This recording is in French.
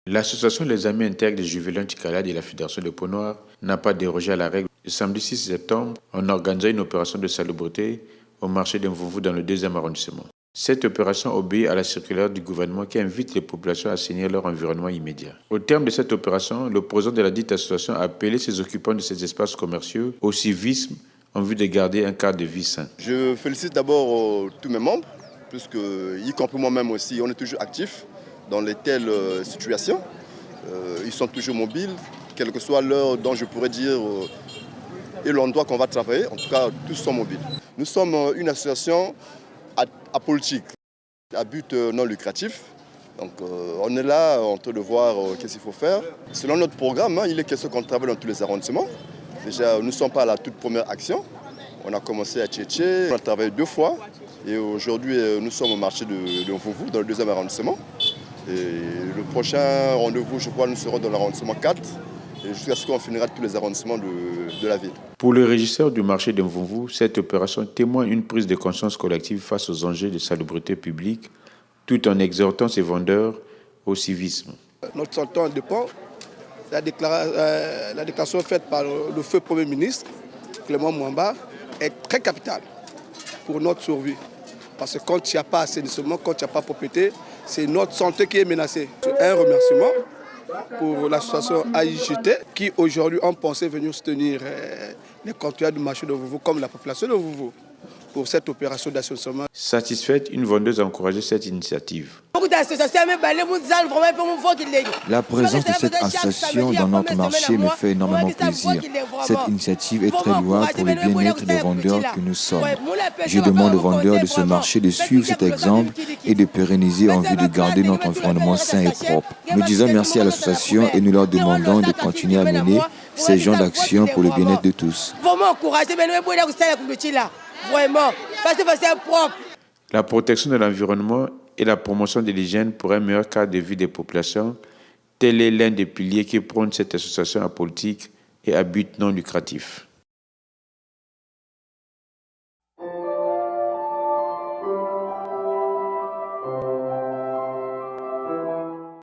L'association Les Amis Intègres des Juvénins Ticalade et la Fédération de Peau Noire n'a pas dérogé à la règle. Le samedi 6 septembre, on organisait une opération de salubrité au marché d'Mvumvu dans le 2e arrondissement. Cette opération obéit à la circulaire du gouvernement qui invite les populations à assainir leur environnement immédiat. Au terme de cette opération, le président de la dite association a appelé ses occupants de ces espaces commerciaux au civisme en vue de garder un cadre de vie sain. Je félicite d'abord tous mes membres, puisque, y compris moi-même aussi, on est toujours actifs dans les telles situations. Ils sont toujours mobiles, quelle que soit l'heure dont je pourrais dire et l'endroit qu'on va travailler. En tout cas, tous sont mobiles. Nous sommes une association apolitique, à but non lucratif. Donc on est là en train de voir qu'est-ce qu'il faut faire. Selon notre programme, il est question qu'on travaille dans tous les arrondissements. Déjà, nous ne sommes pas à la toute première action. On a commencé à Tchétché, on a travaillé 2 fois. Et aujourd'hui, nous sommes au marché de Mvumvu, dans le 2e arrondissement. Et le prochain rendez-vous, je crois, nous serons dans l'arrondissement 4, jusqu'à ce qu'on finira tous les arrondissements de la ville. Pour le régisseur du marché de Mvumvu, cette opération témoigne une prise de conscience collective face aux enjeux de salubrité publique, tout en exhortant ses vendeurs au civisme. Notre santé en dépend. La déclaration faite par le feu Premier ministre, Clément Mwamba, est très capitale pour notre survie. Parce que quand il n'y a pas assainissement, quand il n'y a pas propriété, c'est notre santé qui est menacée. Un remerciement pour l'association AIJT qui aujourd'hui ont pensé venir soutenir les comptoirs du marché de Mvumvu comme la population de Mvumvu pour cette opération d'assainissement. Satisfaite, une vendeuse a encouragé cette initiative. La présence de cette association dans notre marché me fait énormément plaisir. Cette initiative est très louable pour le bien-être des vendeurs que nous sommes. Je demande aux vendeurs de ce marché de suivre cet exemple et de pérenniser en vue de garder notre environnement sain et propre. Nous disons merci à l'association et nous leur demandons de continuer à mener ces genres d'actions pour le bien-être de tous. La protection de l'environnement et la promotion de l'hygiène pour un meilleur cadre de vie des populations, tel est l'un des piliers qui prône cette association apolitique et à but non lucratif.